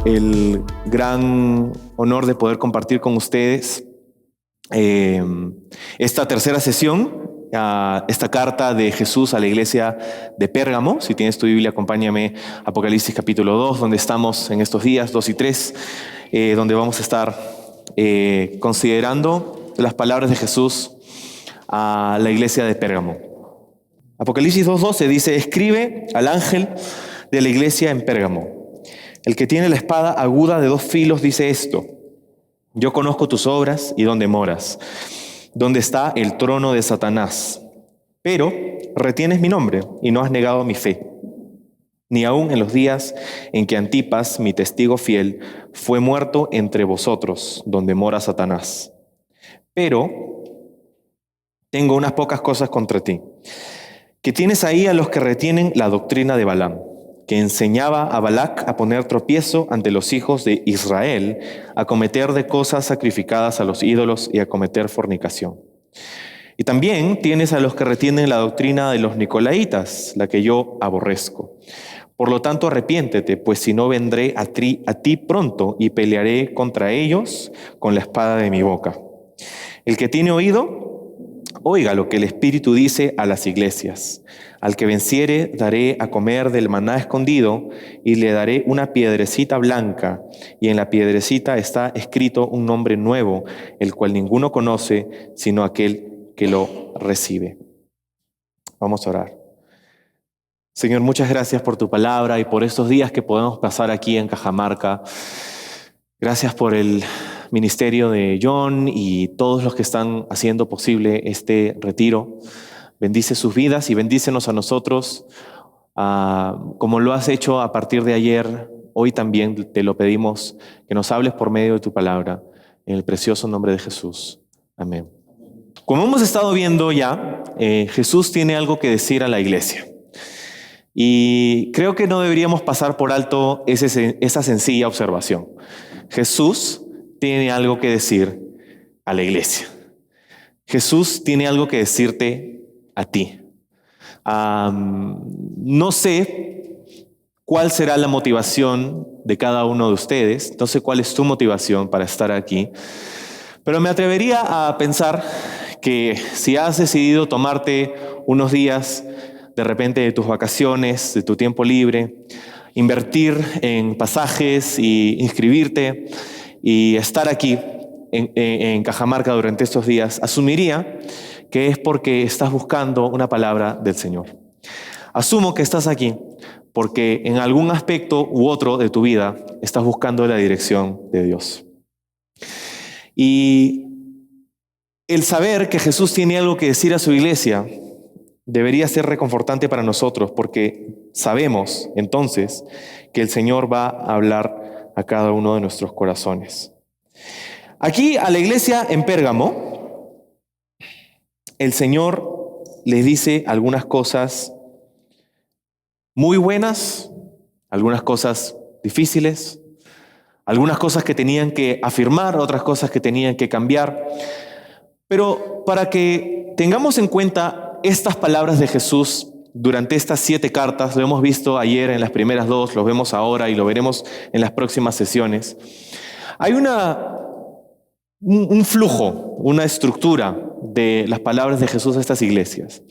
el gran honor de poder compartir con ustedes esta tercera sesión, esta carta de Jesús a la iglesia de Pérgamo. Si tienes tu Biblia, acompáñame a Apocalipsis capítulo 2, donde estamos en estos días, 2 y 3, donde vamos a estar considerando las palabras de Jesús a la iglesia de Pérgamo. Apocalipsis 2:12 dice: escribe al ángel de la iglesia en Pérgamo. El que tiene la espada aguda de 2 filos dice esto: yo conozco tus obras y dónde moras, dónde está el trono de Satanás. Pero retienes mi nombre y no has negado mi fe, ni aun en los días en que Antipas, mi testigo fiel, fue muerto entre vosotros, donde mora Satanás. Pero tengo unas pocas cosas contra ti, que tienes ahí a los que retienen la doctrina de Balaam, que enseñaba a Balac a poner tropiezo ante los hijos de Israel, a cometer de cosas sacrificadas a los ídolos y a cometer fornicación. Y también tienes a los que retienen la doctrina de los Nicolaitas, la que yo aborrezco. Por lo tanto, arrepiéntete, pues si no vendré a ti pronto y pelearé contra ellos con la espada de mi boca. El que tiene oído, oiga lo que el Espíritu dice a las iglesias. Al que venciere daré a comer del maná escondido y le daré una piedrecita blanca, y en la piedrecita está escrito un nombre nuevo, el cual ninguno conoce sino aquel que lo recibe. Vamos a orar. Señor, muchas gracias por tu palabra y por estos días que podemos pasar aquí en Cajamarca. Gracias por el ministerio de John y todos los que están haciendo posible este retiro. Bendice sus vidas y bendícenos a nosotros, como lo has hecho a partir de ayer. Hoy también te lo pedimos, que nos hables por medio de tu palabra, en el precioso nombre de Jesús. Amén. Como hemos estado viendo ya, Jesús tiene algo que decir a la iglesia. Y creo que no deberíamos pasar por alto esa sencilla observación. Jesús tiene algo que decir a la iglesia. Jesús tiene algo que decirte a ti. No sé cuál será la motivación de cada uno de ustedes. No sé cuál es tu motivación para estar aquí. Pero me atrevería a pensar que si has decidido tomarte unos días de repente de tus vacaciones, de tu tiempo libre, invertir en pasajes y inscribirte y estar aquí en Cajamarca durante estos días, asumiría que es porque estás buscando una palabra del Señor. Asumo que estás aquí porque en algún aspecto u otro de tu vida estás buscando la dirección de Dios. Y el saber que Jesús tiene algo que decir a su iglesia debería ser reconfortante para nosotros, porque sabemos entonces que el Señor va a hablar a cada uno de nuestros corazones. Aquí a la iglesia en Pérgamo, el Señor les dice algunas cosas muy buenas, algunas cosas difíciles, algunas cosas que tenían que afirmar, otras cosas que tenían que cambiar. Pero para que tengamos en cuenta estas palabras de Jesús durante estas 7 cartas, lo hemos visto ayer en las primeras 2, lo vemos ahora y lo veremos en las próximas sesiones. Hay un flujo, una estructura de las palabras de Jesús a estas iglesias.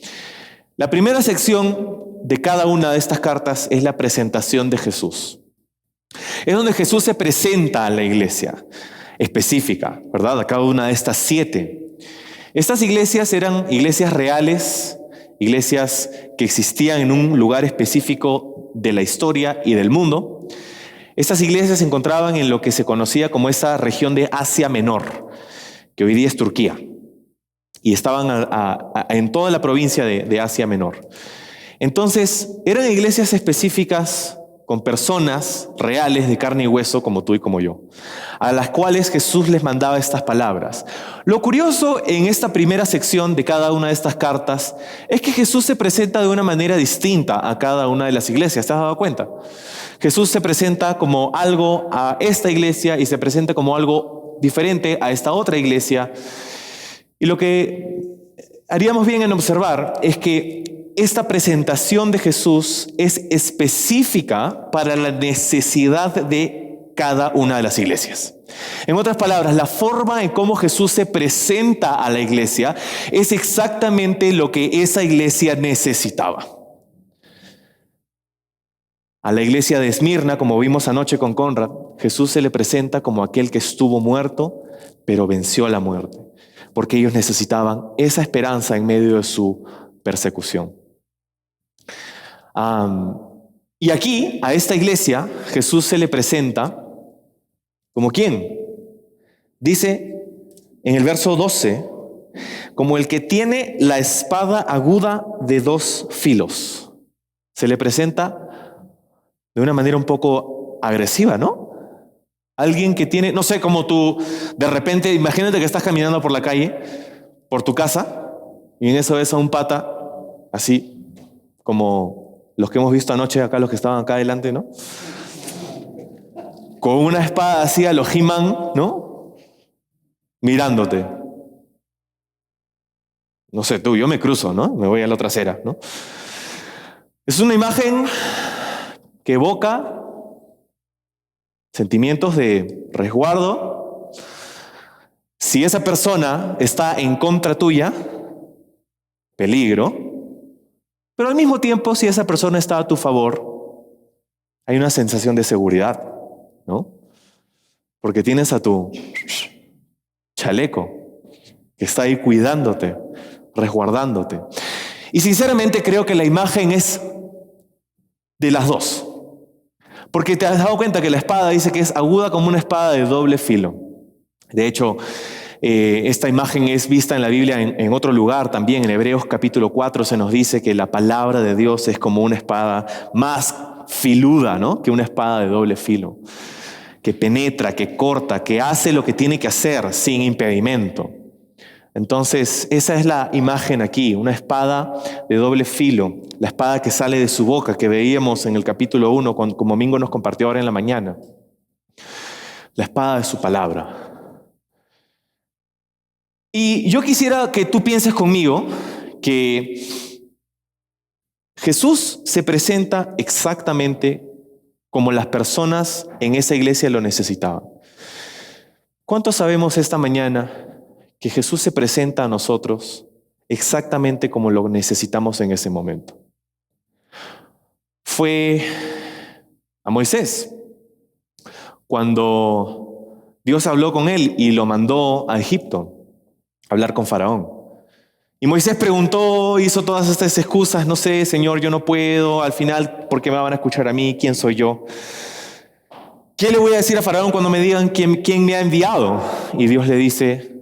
La primera sección de cada una de estas cartas es la presentación de Jesús. Es donde Jesús se presenta a la iglesia específica, ¿verdad? A cada una de estas 7. Estas iglesias eran iglesias reales, iglesias que existían en un lugar específico de la historia y del mundo. Estas iglesias se encontraban en lo que se conocía como esa región de Asia Menor, que hoy día es Turquía, y estaban en toda la provincia de Asia Menor. Entonces, eran iglesias específicas con personas reales de carne y hueso como tú y como yo, a las cuales Jesús les mandaba estas palabras. Lo curioso en esta primera sección de cada una de estas cartas es que Jesús se presenta de una manera distinta a cada una de las iglesias. ¿Te has dado cuenta? Jesús se presenta como algo a esta iglesia y se presenta como algo diferente a esta otra iglesia. Y lo que haríamos bien en observar es que esta presentación de Jesús es específica para la necesidad de cada una de las iglesias. En otras palabras, la forma en cómo Jesús se presenta a la iglesia es exactamente lo que esa iglesia necesitaba. A la iglesia de Esmirna, como vimos anoche con Conrad, Jesús se le presenta como aquel que estuvo muerto, pero venció la muerte, porque ellos necesitaban esa esperanza en medio de su persecución. Y aquí, a esta iglesia, Jesús se le presenta ¿como quién? Dice en el verso 12, como el que tiene la espada aguda de 2 filos. Se le presenta de una manera un poco agresiva, ¿no? Alguien que tiene, no sé, como tú, de repente, imagínate que estás caminando por la calle, por tu casa, y en eso ves a un pata, así como los que hemos visto anoche acá, los que estaban acá adelante, ¿no? Con una espada así a lo He-Man, ¿no? Mirándote. No sé tú, yo me cruzo, ¿no? Me voy a la otra acera, ¿no? Es una imagen que evoca sentimientos de resguardo. Si esa persona está en contra tuya, peligro. Pero al mismo tiempo, si esa persona está a tu favor, hay una sensación de seguridad, ¿no? Porque tienes a tu chaleco que está ahí cuidándote, resguardándote. Y sinceramente creo que la imagen es de las dos. Porque te has dado cuenta que la espada dice que es aguda como una espada de doble filo. De hecho, esta imagen es vista en la Biblia en otro lugar también. En Hebreos capítulo 4 se nos dice que la palabra de Dios es como una espada más filuda, ¿no? Que una espada de doble filo. Que penetra, que corta, que hace lo que tiene que hacer sin impedimento. Entonces, esa es la imagen aquí, una espada de doble filo, la espada que sale de su boca, que veíamos en el capítulo 1, como Mingo nos compartió ahora en la mañana. La espada de su palabra. Y yo quisiera que tú pienses conmigo que Jesús se presenta exactamente como las personas en esa iglesia lo necesitaban. ¿Cuántos sabemos esta mañana que Jesús se presenta a nosotros exactamente como lo necesitamos en ese momento? Fue a Moisés, cuando Dios habló con él y lo mandó a Egipto a hablar con Faraón. Y Moisés preguntó, hizo todas estas excusas, no sé, Señor, yo no puedo, al final, ¿por qué me van a escuchar a mí? ¿Quién soy yo? ¿Qué le voy a decir a Faraón cuando me digan quién me ha enviado? Y Dios le dice,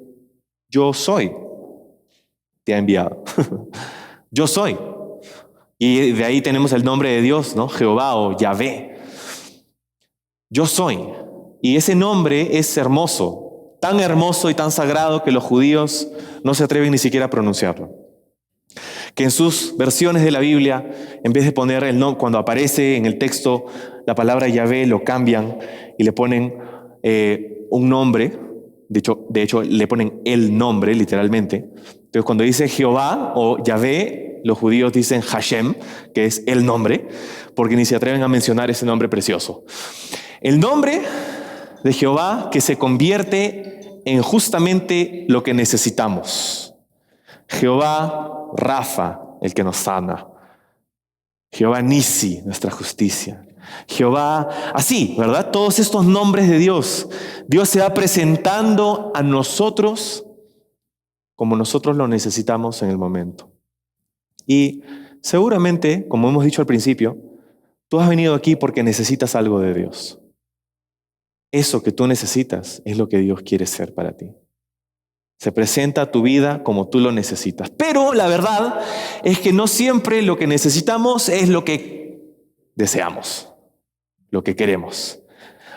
yo soy, te ha enviado. Yo soy. Y de ahí tenemos el nombre de Dios, ¿no? Jehová o Yahvé. Yo soy. Y ese nombre es hermoso, tan hermoso y tan sagrado que los judíos no se atreven ni siquiera a pronunciarlo. Que en sus versiones de la Biblia, en vez de poner el nombre, cuando aparece en el texto la palabra Yahvé, lo cambian y le ponen un nombre. De hecho, le ponen el nombre, literalmente. Entonces, cuando dice Jehová o Yahvé, los judíos dicen Hashem, que es el nombre, porque ni se atreven a mencionar ese nombre precioso. El nombre de Jehová que se convierte en justamente lo que necesitamos. Jehová Rafa, el que nos sana. Jehová Nisi, nuestra justicia. Jehová, así, ¿verdad? Todos estos nombres de Dios. Dios se va presentando a nosotros como nosotros lo necesitamos en el momento. Y seguramente, como hemos dicho al principio, tú has venido aquí porque necesitas algo de Dios. Eso que tú necesitas es lo que Dios quiere ser para ti. Se presenta a tu vida como tú lo necesitas. Pero la verdad es que no siempre lo que necesitamos es lo que deseamos, lo que queremos.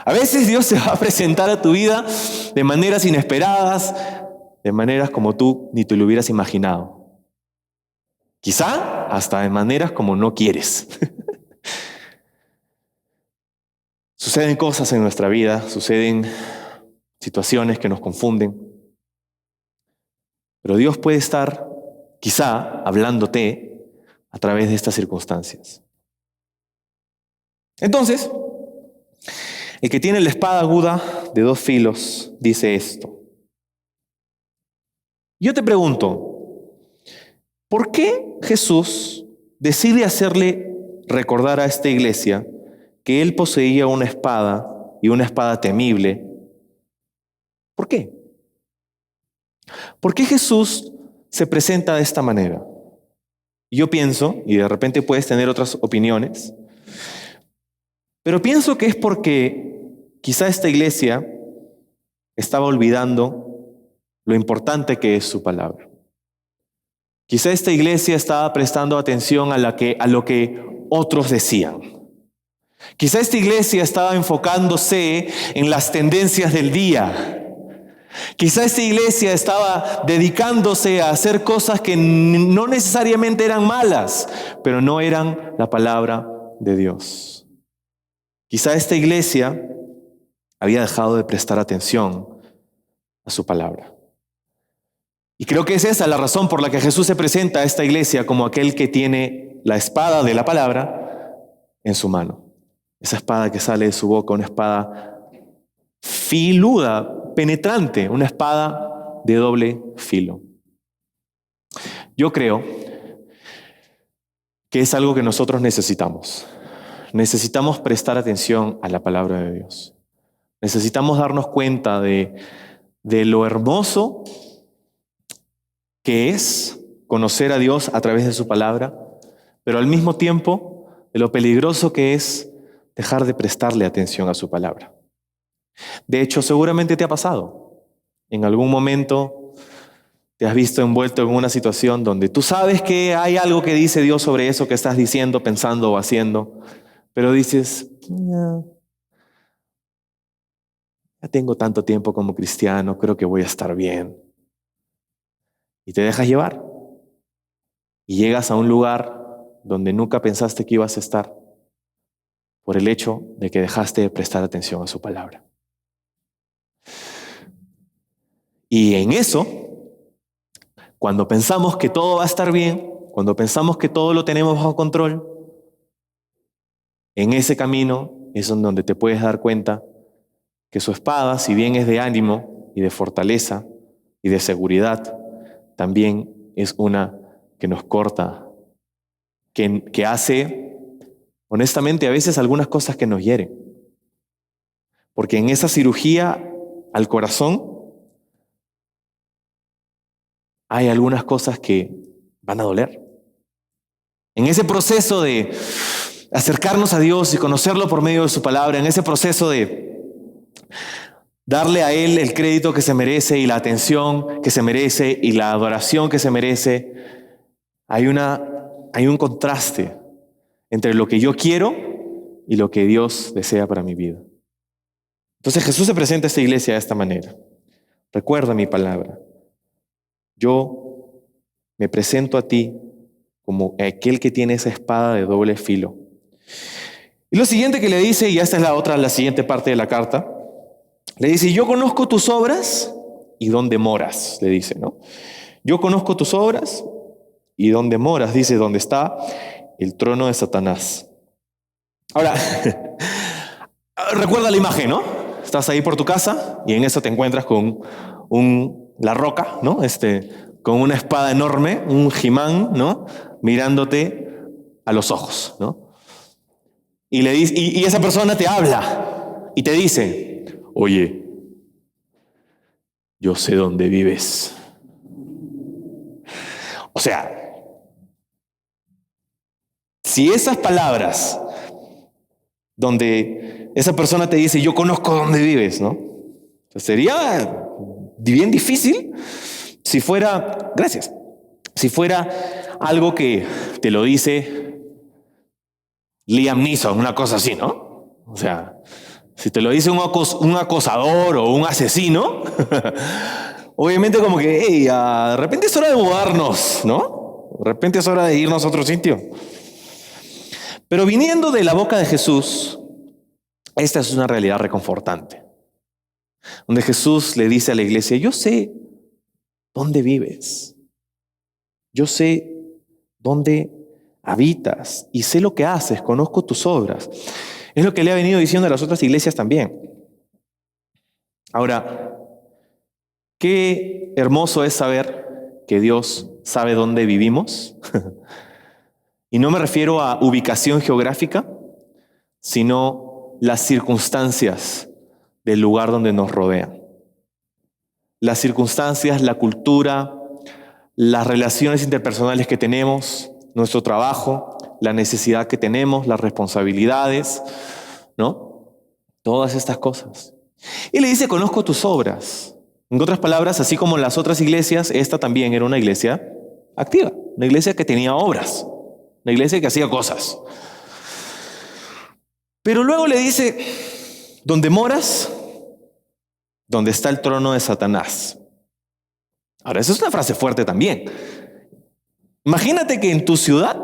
A veces Dios se va a presentar a tu vida de maneras inesperadas, de maneras como tú ni te lo hubieras imaginado. Quizá hasta de maneras como no quieres. Suceden cosas en nuestra vida, suceden situaciones que nos confunden. Pero Dios puede estar, quizá, hablándote a través de estas circunstancias. Entonces, El que tiene la espada aguda de 2 filos dice esto. Yo te pregunto, ¿por qué Jesús decide hacerle recordar a esta iglesia que él poseía una espada y una espada temible? ¿Por qué? ¿Por qué Jesús se presenta de esta manera? Yo pienso, y de repente puedes tener otras opiniones, pero pienso que es porque quizá esta iglesia estaba olvidando lo importante que es su palabra. Quizá esta iglesia estaba prestando atención a lo que otros decían. Quizá esta iglesia estaba enfocándose en las tendencias del día. Quizá esta iglesia estaba dedicándose a hacer cosas que no necesariamente eran malas, pero no eran la palabra de Dios. Quizá esta iglesia había dejado de prestar atención a su palabra. Y creo que es esa la razón por la que Jesús se presenta a esta iglesia como aquel que tiene la espada de la palabra en su mano. Esa espada que sale de su boca, una espada filuda, penetrante, una espada de doble filo. Yo creo que es algo que nosotros necesitamos. Necesitamos prestar atención a la palabra de Dios. Necesitamos darnos cuenta de lo hermoso que es conocer a Dios a través de su palabra, pero al mismo tiempo de lo peligroso que es dejar de prestarle atención a su palabra. De hecho, seguramente te ha pasado. En algún momento te has visto envuelto en una situación donde tú sabes que hay algo que dice Dios sobre eso que estás diciendo, pensando o haciendo, pero dices, ya tengo tanto tiempo como cristiano, creo que voy a estar bien. Y te dejas llevar. Y llegas a un lugar donde nunca pensaste que ibas a estar por el hecho de que dejaste de prestar atención a su palabra. Y en eso, cuando pensamos que todo va a estar bien, cuando pensamos que todo lo tenemos bajo control, en ese camino es donde te puedes dar cuenta que su espada, si bien es de ánimo y de fortaleza y de seguridad, también es una que nos corta, que hace, honestamente, a veces algunas cosas que nos hieren. Porque en esa cirugía al corazón hay algunas cosas que van a doler. En ese proceso de acercarnos a Dios y conocerlo por medio de su palabra, en ese proceso de darle a Él el crédito que se merece y la atención que se merece y la adoración que se merece, hay un contraste entre lo que yo quiero y lo que Dios desea para mi vida. Entonces Jesús se presenta a esta iglesia de esta manera. Recuerda mi palabra. Yo me presento a ti como aquel que tiene esa espada de doble filo. Y lo siguiente que le dice, y esta es la siguiente parte de la carta, le dice, yo conozco tus obras y dónde moras, le dice, ¿no? Yo conozco tus obras y dónde moras, dice, dónde está el trono de Satanás. Ahora, recuerda la imagen, ¿no? Estás ahí por tu casa y en eso te encuentras con la roca, ¿no? Con una espada enorme, un He-Man, ¿no? Mirándote a los ojos, ¿no? Y le dice, y esa persona te habla y te dice, oye, yo sé dónde vives. O sea, si esas palabras donde esa persona te dice, yo conozco dónde vives, ¿no? Sería bien difícil si fuera, gracias, si fuera algo que te lo dice Liam Neeson, una cosa así, ¿no? O sea, si te lo dice un acosador o un asesino, obviamente como que, hey, de repente es hora de mudarnos, ¿no? De repente es hora de irnos a otro sitio. Pero viniendo de la boca de Jesús, esta es una realidad reconfortante. Donde Jesús le dice a la iglesia, yo sé dónde vives. Yo sé dónde habitas y sé lo que haces, conozco tus obras. Es lo que le ha venido diciendo a las otras iglesias también. Ahora, qué hermoso es saber que Dios sabe dónde vivimos. Y no me refiero a ubicación geográfica, sino las circunstancias del lugar donde nos rodean. Las circunstancias, la cultura, las relaciones interpersonales que tenemos, nuestro trabajo, la necesidad que tenemos, las responsabilidades, ¿no? Todas estas cosas. Y le dice, conozco tus obras. En otras palabras, así como las otras iglesias, esta también era una iglesia activa, una iglesia que tenía obras, una iglesia que hacía cosas. Pero luego le dice, donde moras, donde está el trono de Satanás. Ahora, esa es una frase fuerte también. Imagínate que en tu ciudad,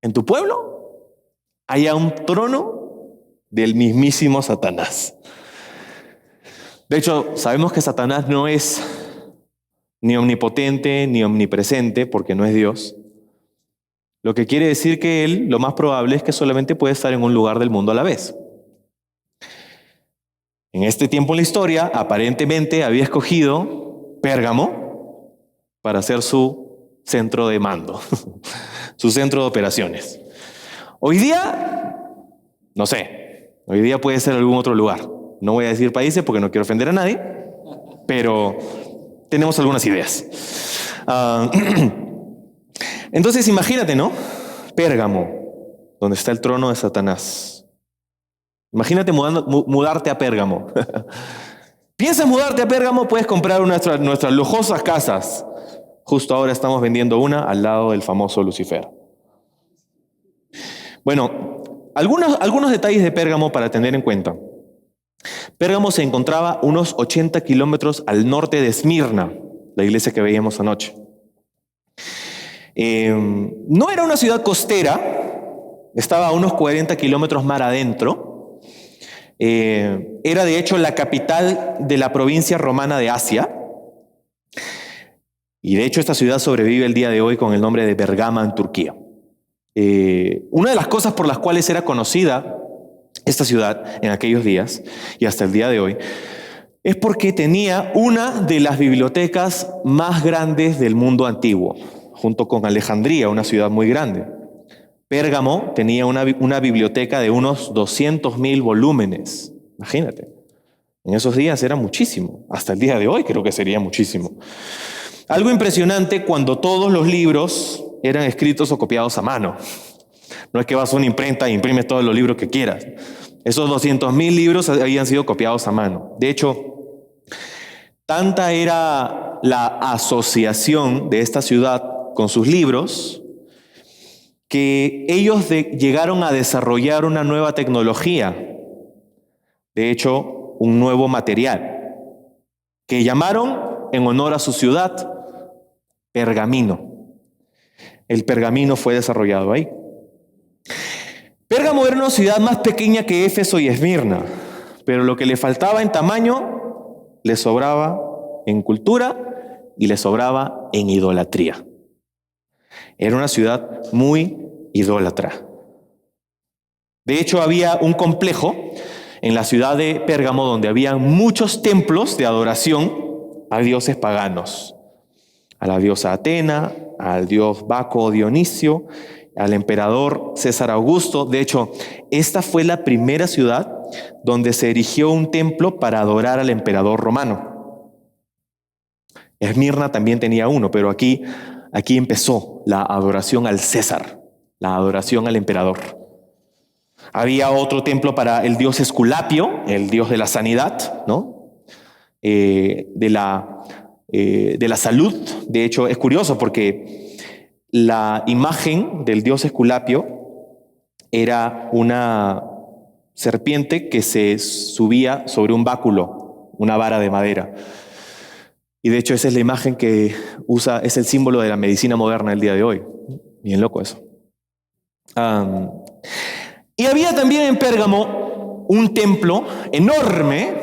en tu pueblo, haya un trono del mismísimo Satanás. De hecho, sabemos que Satanás no es ni omnipotente ni omnipresente, porque no es Dios. Lo que quiere decir que él, lo más probable es que solamente puede estar en un lugar del mundo a la vez. En este tiempo en la historia, aparentemente había escogido Pérgamo para ser su centro de mando, su centro de operaciones. Hoy día, no sé, hoy día puede ser algún otro lugar. No voy a decir países porque no quiero ofender a nadie, pero tenemos algunas ideas. Entonces imagínate, ¿no? Pérgamo, donde está el trono de Satanás. Imagínate mudarte a Pérgamo. ¿Piensas mudarte a Pérgamo? Puedes comprar nuestras lujosas casas. Justo ahora estamos vendiendo una al lado del famoso Lucifer. Bueno, algunos detalles de Pérgamo para tener en cuenta. Pérgamo se encontraba unos 80 kilómetros al norte de Esmirna, la iglesia que veíamos anoche. No era una ciudad costera, estaba a unos 40 kilómetros mar adentro. Era de hecho la capital de la provincia romana de Asia. Y de hecho esta ciudad sobrevive el día de hoy con el nombre de Bergama en Turquía. Una de las cosas por las cuales era conocida esta ciudad en aquellos días y hasta el día de hoy es porque tenía una de las bibliotecas más grandes del mundo antiguo, junto con Alejandría, una ciudad muy grande. Pérgamo tenía una biblioteca de unos 200.000 volúmenes. Imagínate, en esos días era muchísimo. Hasta el día de hoy creo que sería muchísimo. Algo impresionante cuando todos los libros eran escritos o copiados a mano. No es que vas a una imprenta e imprimes todos los libros que quieras. Esos 200.000 libros habían sido copiados a mano. De hecho, tanta era la asociación de esta ciudad con sus libros que ellos llegaron a desarrollar una nueva tecnología. De hecho, un nuevo material que llamaron en honor a su ciudad pergamino. El pergamino fue desarrollado ahí. Pérgamo era una ciudad más pequeña que Éfeso y Esmirna, pero lo que le faltaba en tamaño, le sobraba en cultura y le sobraba en idolatría. Era una ciudad muy idólatra. De hecho, había un complejo en la ciudad de Pérgamo donde había muchos templos de adoración a dioses paganos. A la diosa Atena, al dios Baco o Dionisio, al emperador César Augusto. De hecho, esta fue la primera ciudad donde se erigió un templo para adorar al emperador romano. Esmirna también tenía uno, pero aquí empezó la adoración al César, la adoración al emperador. Había otro templo para el dios Esculapio, el dios de la sanidad, ¿no? De la salud. De hecho, es curioso porque la imagen del dios Esculapio era una serpiente que se subía sobre un báculo, una vara de madera. Y de hecho esa es la imagen que usa, es el símbolo de la medicina moderna el día de hoy. Bien loco eso. Y había también en Pérgamo un templo enorme,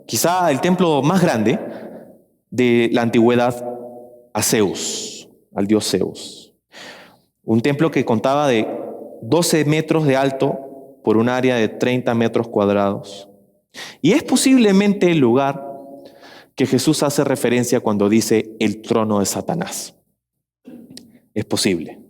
quizá el templo más grande de la antigüedad, a Zeus, al dios Zeus. Un templo que contaba de 12 metros de alto por un área de 30 metros cuadrados. Y es posiblemente el lugar que Jesús hace referencia cuando dice el trono de Satanás. Es posible.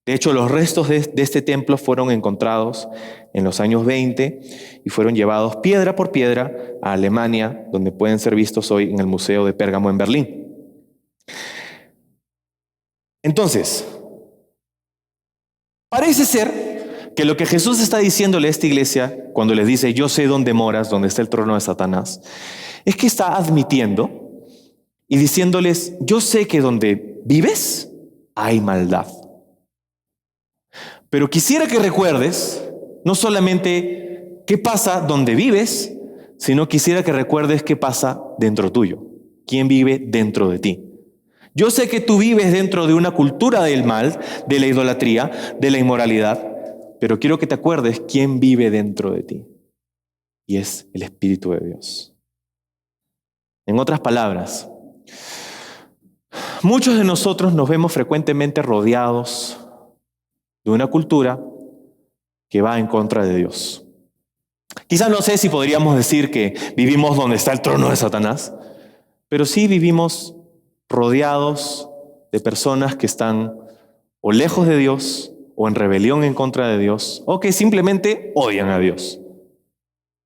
De hecho, los restos de este templo fueron encontrados en los años 20 y fueron llevados piedra por piedra a Alemania, donde pueden ser vistos hoy en el Museo de Pérgamo en Berlín. Entonces, parece ser que lo que Jesús está diciéndole a esta iglesia cuando les dice, yo sé dónde moras, dónde está el trono de Satanás, es que está admitiendo y diciéndoles, yo sé que donde vives hay maldad. Pero quisiera que recuerdes no solamente qué pasa donde vives, sino quisiera que recuerdes qué pasa dentro tuyo. ¿Quién vive dentro de ti? Yo sé que tú vives dentro de una cultura del mal, de la idolatría, de la inmoralidad, pero quiero que te acuerdes quién vive dentro de ti. Y es el Espíritu de Dios. En otras palabras, muchos de nosotros nos vemos frecuentemente rodeados de una cultura que va en contra de Dios. Quizás no sé si podríamos decir que vivimos donde está el trono de Satanás, pero sí vivimos rodeados de personas que están o lejos de Dios o en rebelión en contra de Dios o que simplemente odian a Dios.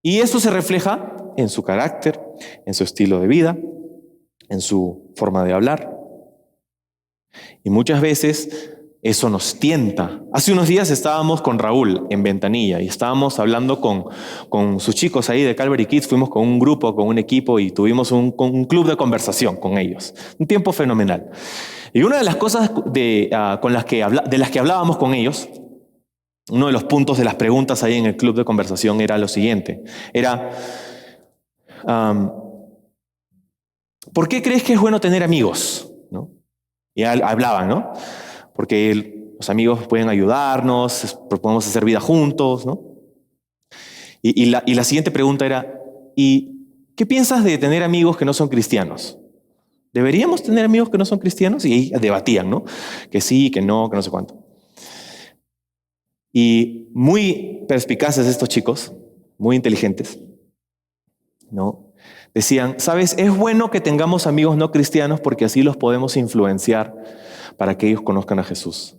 Y eso se refleja en su carácter, en su estilo de vida, en su forma de hablar. Y muchas veces eso nos tienta. Hace unos días estábamos con Raúl en Ventanilla y estábamos hablando con sus chicos ahí de Calvary Kids. Fuimos con un grupo, con un equipo y tuvimos un club de conversación con ellos. Un tiempo fenomenal. Y una de las cosas de las que hablábamos con ellos, uno de los puntos de las preguntas ahí en el club de conversación era lo siguiente. Era, ¿por qué crees que es bueno tener amigos? ¿No? Y hablaban, ¿no? Porque los amigos pueden ayudarnos, podemos hacer vida juntos, ¿no? Y la siguiente pregunta era, ¿y qué piensas de tener amigos que no son cristianos? ¿Deberíamos tener amigos que no son cristianos? Y ahí debatían, ¿no? Que sí, que no sé cuánto. Y muy perspicaces estos chicos, muy inteligentes, ¿no? Decían, ¿sabes? Es bueno que tengamos amigos no cristianos porque así los podemos influenciar para que ellos conozcan a Jesús.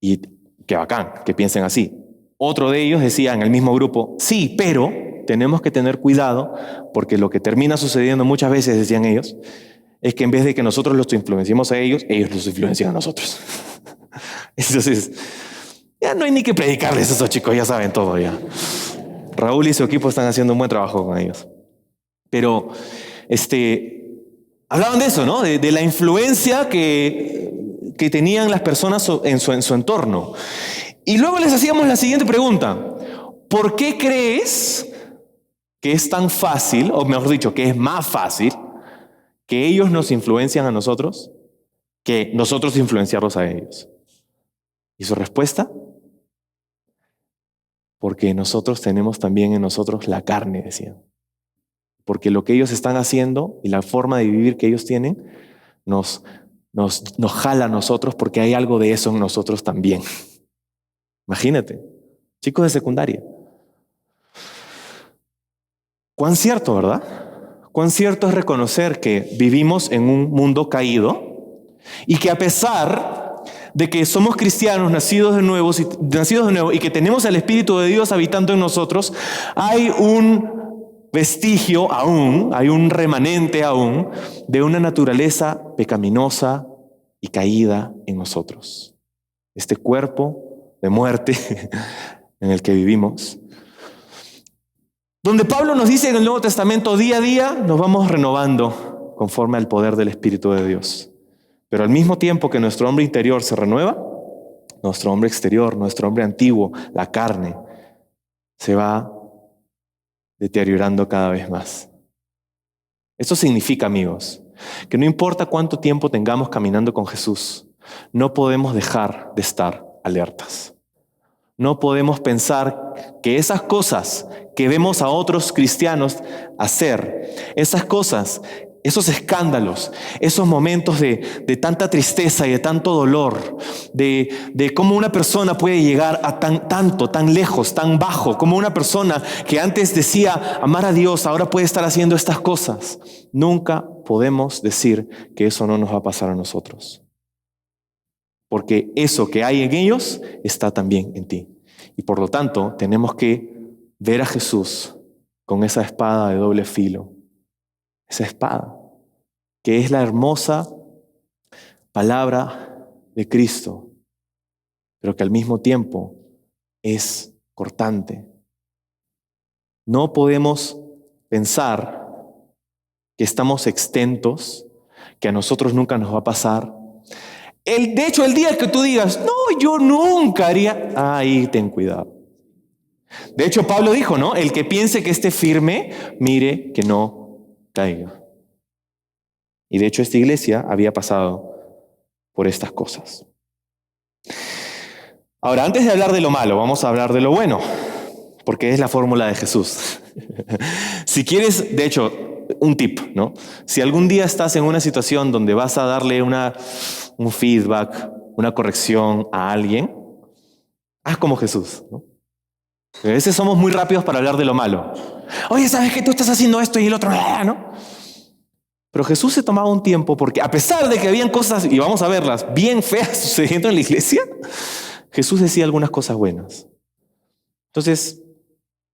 Y qué bacán que piensen así. Otro de ellos decía en el mismo grupo, sí, pero tenemos que tener cuidado porque lo que termina sucediendo muchas veces, decían ellos, es que en vez de que nosotros los influenciemos a ellos los influencian a nosotros. Entonces, ya no hay ni que predicarles a esos chicos, ya saben todo ya. Raúl y su equipo están haciendo un buen trabajo con ellos. Pero, hablaban de eso, ¿no? De la influencia que tenían las personas en su entorno. Y luego les hacíamos la siguiente pregunta. ¿Por qué crees que es tan fácil, o mejor dicho, que es más fácil, que ellos nos influencian a nosotros que nosotros influenciarlos a ellos? ¿Y su respuesta? Porque nosotros tenemos también en nosotros la carne, decían. Porque lo que ellos están haciendo y la forma de vivir que ellos tienen nos jala a nosotros porque hay algo de eso en nosotros también. Imagínate, chicos de secundaria. Cuán cierto, ¿verdad? Cuán cierto es reconocer que vivimos en un mundo caído y que a pesar de que somos cristianos nacidos de nuevo y que tenemos el Espíritu de Dios habitando en nosotros, hay un vestigio aún, hay un remanente aún de una naturaleza pecaminosa y caída en nosotros. Este cuerpo de muerte en el que vivimos, donde Pablo nos dice en el Nuevo Testamento, día a día nos vamos renovando conforme al poder del Espíritu de Dios. Pero al mismo tiempo que nuestro hombre interior se renueva, nuestro hombre exterior, nuestro hombre antiguo, la carne, se va deteriorando cada vez más. Esto significa, amigos, que no importa cuánto tiempo tengamos caminando con Jesús, no podemos dejar de estar alertas. No podemos pensar que esas cosas que vemos a otros cristianos hacer, esas cosas esos escándalos, esos momentos de tanta tristeza y de tanto dolor, de cómo una persona puede llegar a tan lejos, tan bajo, como una persona que antes decía amar a Dios, ahora puede estar haciendo estas cosas. Nunca podemos decir que eso no nos va a pasar a nosotros. Porque eso que hay en ellos está también en ti. Y por lo tanto, tenemos que ver a Jesús con esa espada de doble filo. Esa espada, que es la hermosa palabra de Cristo, pero que al mismo tiempo es cortante. No podemos pensar que estamos exentos, que a nosotros nunca nos va a pasar. De hecho, el día que tú digas, no, yo nunca haría, ahí ten cuidado. De hecho, Pablo dijo, ¿no? El que piense que esté firme, mire que no caiga. Y de hecho, esta iglesia había pasado por estas cosas. Ahora, antes de hablar de lo malo, vamos a hablar de lo bueno, porque es la fórmula de Jesús. Si quieres, de hecho, un tip, ¿no? Si algún día estás en una situación donde vas a darle un feedback, una corrección a alguien, haz como Jesús, ¿no? A veces somos muy rápidos para hablar de lo malo. Oye, ¿sabes que tú estás haciendo esto y el otro, ¿no? Pero Jesús se tomaba un tiempo porque a pesar de que habían cosas, y vamos a verlas, bien feas sucediendo en la iglesia, Jesús decía algunas cosas buenas. Entonces,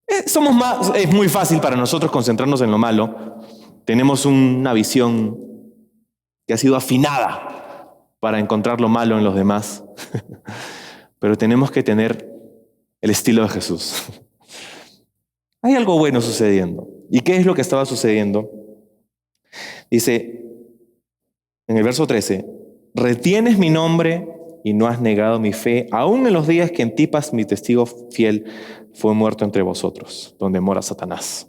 es muy fácil para nosotros concentrarnos en lo malo. Tenemos una visión que ha sido afinada para encontrar lo malo en los demás. Pero tenemos que tener el estilo de Jesús. Hay algo bueno sucediendo. ¿Y qué es lo que estaba sucediendo? Dice en el verso 13, retienes mi nombre y no has negado mi fe, aún en los días que Antipas, mi testigo fiel, fue muerto entre vosotros, donde mora Satanás.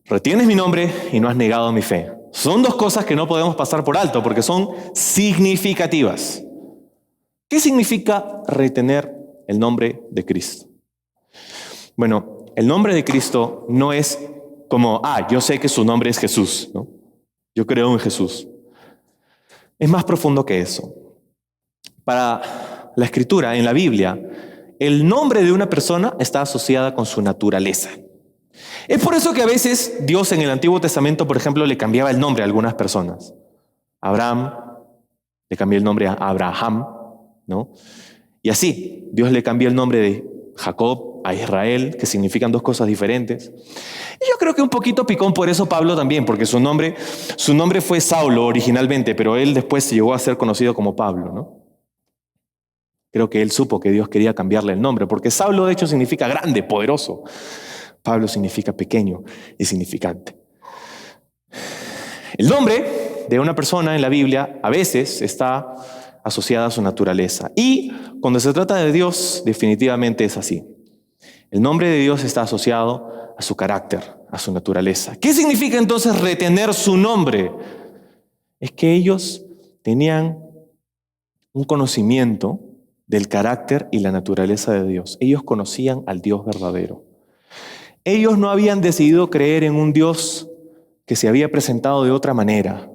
Retienes mi nombre y no has negado mi fe. Son dos cosas que no podemos pasar por alto porque son significativas. ¿Qué significa retener el nombre de Cristo? Bueno, el nombre de Cristo no es como, yo sé que su nombre es Jesús, ¿no? Yo creo en Jesús. Es más profundo que eso. Para la Escritura, en la Biblia, el nombre de una persona está asociada con su naturaleza. Es por eso que a veces Dios en el Antiguo Testamento, por ejemplo, le cambiaba el nombre a algunas personas. Abraham, le cambió el nombre a Abraham, ¿no? Y así, Dios le cambió el nombre de Jacob a Israel, que significan dos cosas diferentes. Y yo creo que un poquito picón por eso Pablo también, porque su nombre fue Saulo originalmente, pero él después se llegó a ser conocido como Pablo, ¿no? Creo que él supo que Dios quería cambiarle el nombre, porque Saulo de hecho significa grande, poderoso. Pablo significa pequeño y significante. El nombre de una persona en la Biblia a veces está asociada a su naturaleza. Y cuando se trata de Dios, definitivamente es así. El nombre de Dios está asociado a su carácter, a su naturaleza. ¿Qué significa entonces retener su nombre? Es que ellos tenían un conocimiento del carácter y la naturaleza de Dios. Ellos conocían al Dios verdadero. Ellos no habían decidido creer en un Dios que se había presentado de otra manera,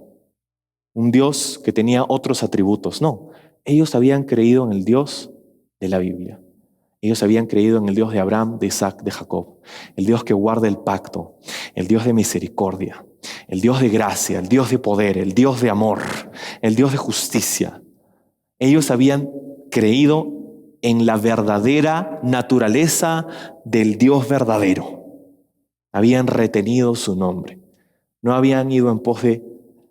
un Dios que tenía otros atributos. No, ellos habían creído en el Dios de la Biblia. Ellos habían creído en el Dios de Abraham, de Isaac, de Jacob, el Dios que guarda el pacto, el Dios de misericordia, el Dios de gracia, el Dios de poder, el Dios de amor, el Dios de justicia. Ellos habían creído en la verdadera naturaleza del Dios verdadero. Habían retenido su nombre. No habían ido en pos de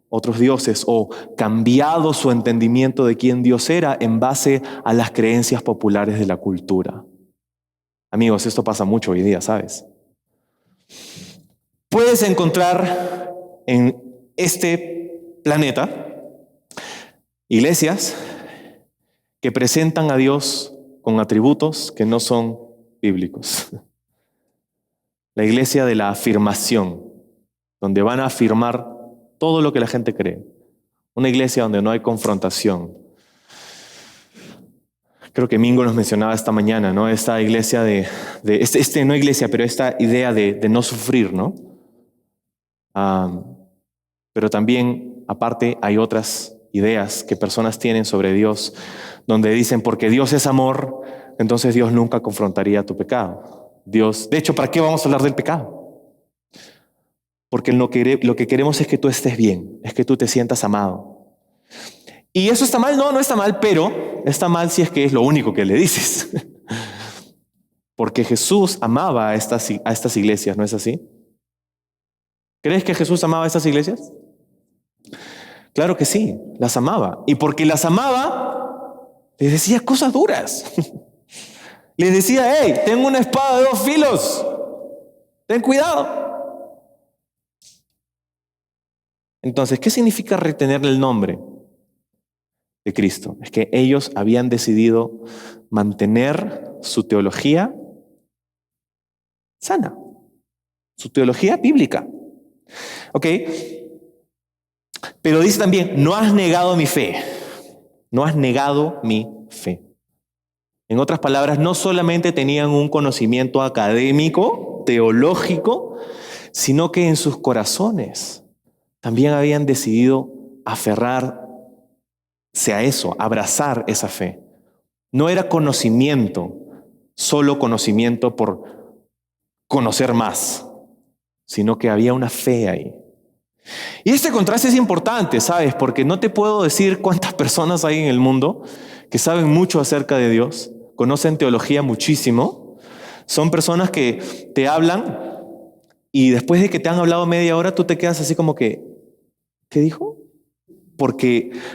otros dioses o cambiado su entendimiento de quién Dios era en base a las creencias populares de la cultura. Amigos, esto pasa mucho hoy día, ¿sabes? Puedes encontrar en este planeta iglesias que presentan a Dios con atributos que no son bíblicos. La iglesia de la afirmación, donde van a afirmar todo lo que la gente cree. Una iglesia donde no hay confrontación. Creo que Mingo nos mencionaba esta mañana, ¿no? Esta iglesia no iglesia, pero esta idea de no sufrir, ¿no? pero también, aparte, hay otras ideas que personas tienen sobre Dios, donde dicen, porque Dios es amor, entonces Dios nunca confrontaría tu pecado. Dios, de hecho, ¿para qué vamos a hablar del pecado? Porque lo que queremos es que tú estés bien, es que tú te sientas amado. ¿Y eso está mal? No, no está mal, pero está mal si es que es lo único que le dices. Porque Jesús amaba a estas iglesias, ¿no es así? ¿Crees que Jesús amaba a estas iglesias? Claro que sí, las amaba. Y porque las amaba, les decía cosas duras. Les decía, hey, tengo una espada de 2 filos. Ten cuidado. Entonces, ¿qué significa retener el nombre de Cristo? Es que ellos habían decidido mantener su teología sana, su teología bíblica. ¿Ok? Pero dice también, no has negado mi fe. No has negado mi fe. En otras palabras, no solamente tenían un conocimiento académico, teológico, sino que en sus corazones también habían decidido aferrarse a eso, abrazar esa fe. No era conocimiento, solo conocimiento por conocer más, sino que había una fe ahí. Y este contraste es importante, ¿sabes? Porque no te puedo decir cuántas personas hay en el mundo que saben mucho acerca de Dios, conocen teología muchísimo, son personas que te hablan y después de que te han hablado media hora tú te quedas así como que, ¿qué dijo?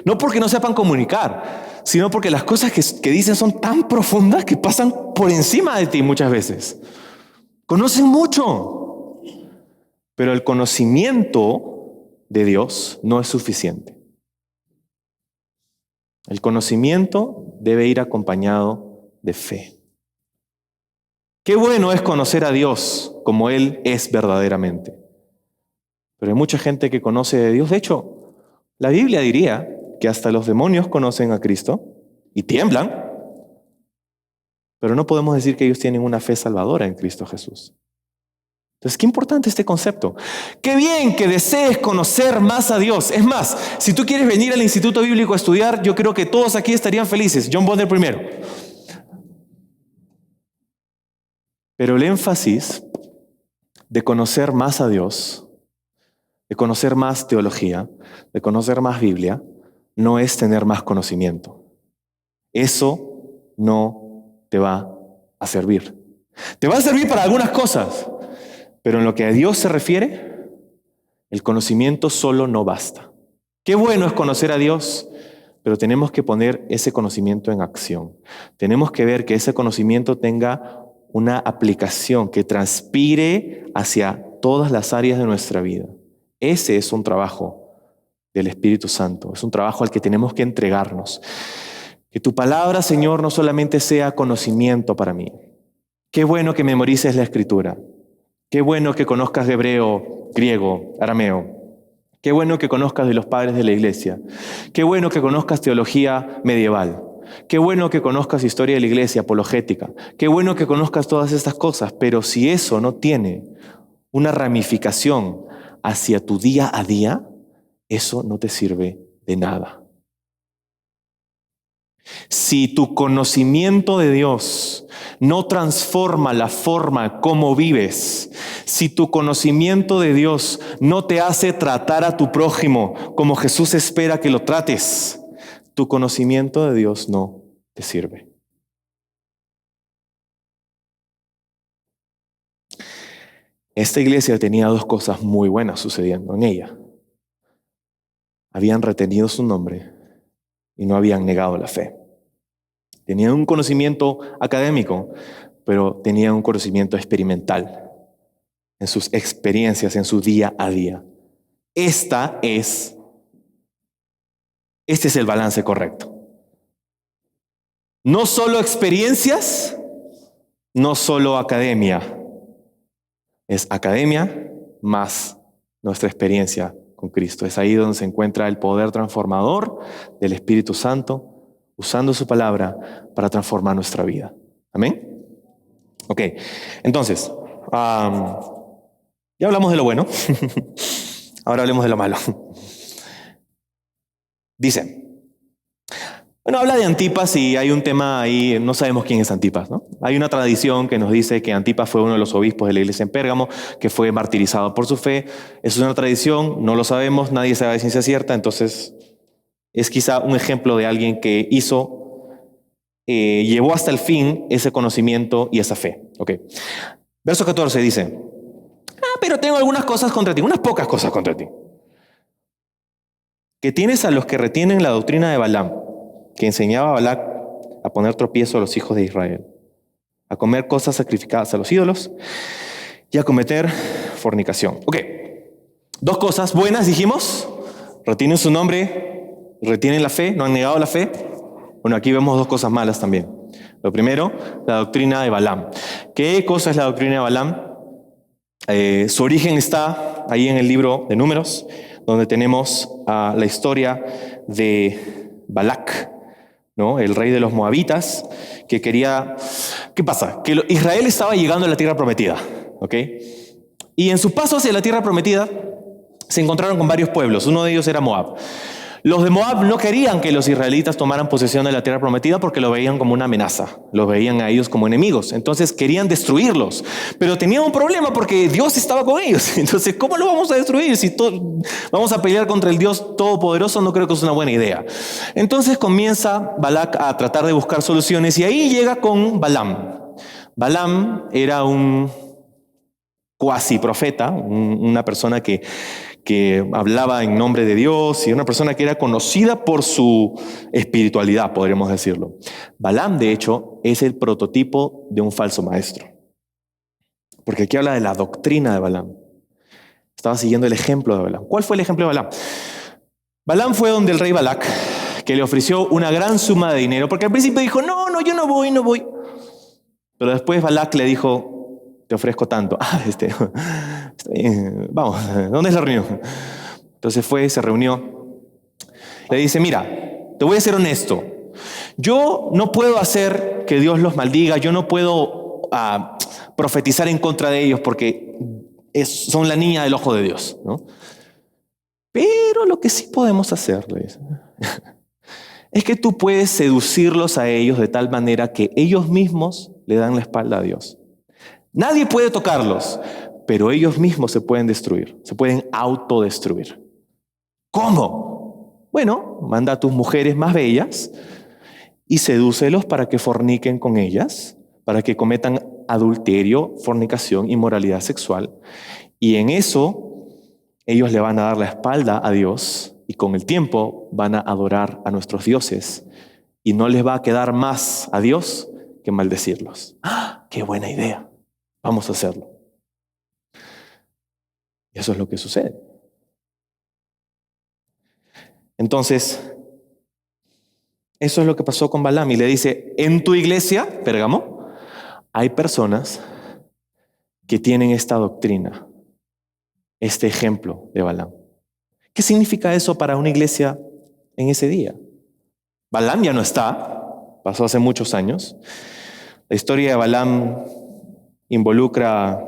No porque no sepan comunicar, sino porque las cosas que dicen son tan profundas que pasan por encima de ti muchas veces. Conocen mucho, pero el conocimiento de Dios no es suficiente. El conocimiento debe ir acompañado de fe. Qué bueno es conocer a Dios como Él es verdaderamente. Pero hay mucha gente que conoce de Dios. De hecho, la Biblia diría que hasta los demonios conocen a Cristo y tiemblan, pero no podemos decir que ellos tienen una fe salvadora en Cristo Jesús. Entonces, qué importante este concepto. Qué bien que desees conocer más a Dios. Es más, si tú quieres venir al Instituto Bíblico a estudiar, yo creo que todos aquí estarían felices. John Bonner primero. Pero el énfasis de conocer más a Dios, de conocer más teología, de conocer más Biblia, no es tener más conocimiento. Eso no te va a servir. Te va a servir para algunas cosas. Pero en lo que a Dios se refiere, el conocimiento solo no basta. Qué bueno es conocer a Dios, pero tenemos que poner ese conocimiento en acción. Tenemos que ver que ese conocimiento tenga una aplicación que transpire hacia todas las áreas de nuestra vida. Ese es un trabajo del Espíritu Santo, es un trabajo al que tenemos que entregarnos. Que tu palabra, Señor, no solamente sea conocimiento para mí. Qué bueno que memorices la Escritura. Qué bueno que conozcas de hebreo, griego, arameo. Qué bueno que conozcas de los padres de la iglesia. Qué bueno que conozcas teología medieval. Qué bueno que conozcas historia de la iglesia, apologética. Qué bueno que conozcas todas estas cosas. Pero si eso no tiene una ramificación hacia tu día a día, eso no te sirve de nada. Si tu conocimiento de Dios no transforma la forma como vives, si tu conocimiento de Dios no te hace tratar a tu prójimo como Jesús espera que lo trates, tu conocimiento de Dios no te sirve. Esta iglesia tenía 2 cosas muy buenas sucediendo en ella. Habían retenido su nombre y no habían negado la fe. Tenían un conocimiento académico, pero tenían un conocimiento experimental en sus experiencias, en su día a día. Este es el balance correcto. No solo experiencias, no solo academia. Es academia más nuestra experiencia con Cristo. Es ahí donde se encuentra el poder transformador del Espíritu Santo, usando su palabra para transformar nuestra vida. ¿Amén? Ok, entonces, ya hablamos de lo bueno. Ahora hablemos de lo malo. Dice, bueno, habla de Antipas y hay un tema ahí, no sabemos quién es Antipas, ¿no? Hay una tradición que nos dice que Antipas fue uno de los obispos de la iglesia en Pérgamo, que fue martirizado por su fe. Es una tradición, no lo sabemos, nadie sabe de ciencia cierta, entonces es quizá un ejemplo de alguien que llevó hasta el fin ese conocimiento y esa fe. Okay. Verso 14 dice, pero tengo algunas cosas contra ti, unas pocas cosas contra ti. Que tienes a los que retienen la doctrina de Balaam, que enseñaba a Balac a poner tropiezo a los hijos de Israel, a comer cosas sacrificadas a los ídolos y a cometer fornicación. Ok, dos cosas buenas dijimos, retienen su nombre, retienen la fe, no han negado la fe. Bueno, aquí vemos dos cosas malas también. Lo primero, la doctrina de Balaam. ¿Qué cosa es la doctrina de Balaam? Su origen está ahí en el libro de Números, donde tenemos la historia de Balac, ¿no? El rey de los moabitas, que quería... ¿Qué pasa? Que Israel estaba llegando a la tierra prometida, ¿ok? Y en su paso hacia la tierra prometida se encontraron con varios pueblos. Uno de ellos era Moab. Los de Moab no querían que los israelitas tomaran posesión de la tierra prometida porque lo veían como una amenaza, los veían a ellos como enemigos, entonces querían destruirlos, pero tenían un problema porque Dios estaba con ellos. Entonces, ¿cómo lo vamos a destruir? Si vamos a pelear contra el Dios Todopoderoso, no creo que es una buena idea. Entonces comienza Balac a tratar de buscar soluciones y ahí llega con Balaam. Balaam era un cuasi profeta, una persona que hablaba en nombre de Dios y una persona que era conocida por su espiritualidad, podríamos decirlo. Balaam, de hecho, es el prototipo de un falso maestro. Porque aquí habla de la doctrina de Balaam. Estaba siguiendo el ejemplo de Balaam. ¿Cuál fue el ejemplo de Balaam? Balaam fue donde el rey Balac, que le ofreció una gran suma de dinero, porque al principio dijo, no, yo no voy. Pero después Balac le dijo, te ofrezco tanto. Vamos, ¿dónde es la reunión? Entonces se reunió. Le dice, mira, te voy a ser honesto. Yo no puedo hacer que Dios los maldiga, yo no puedo profetizar en contra de ellos porque son la niña del ojo de Dios, ¿no? Pero lo que sí podemos hacer, le dice, es que tú puedes seducirlos a ellos de tal manera que ellos mismos le dan la espalda a Dios. Nadie puede tocarlos, pero ellos mismos se pueden destruir, se pueden autodestruir. ¿Cómo? Bueno, manda a tus mujeres más bellas y sedúcelos para que forniquen con ellas, para que cometan adulterio, fornicación, inmoralidad sexual. Y en eso ellos le van a dar la espalda a Dios y con el tiempo van a adorar a nuestros dioses y no les va a quedar más a Dios que maldecirlos. ¡Ah! ¡Qué buena idea! Vamos a hacerlo. Y eso es lo que sucede. Entonces, eso es lo que pasó con Balaam. Y le dice, en tu iglesia, Pérgamo, hay personas que tienen esta doctrina, este ejemplo de Balaam. ¿Qué significa eso para una iglesia en ese día? Balaam ya no está, pasó hace muchos años. La historia de Balaam involucra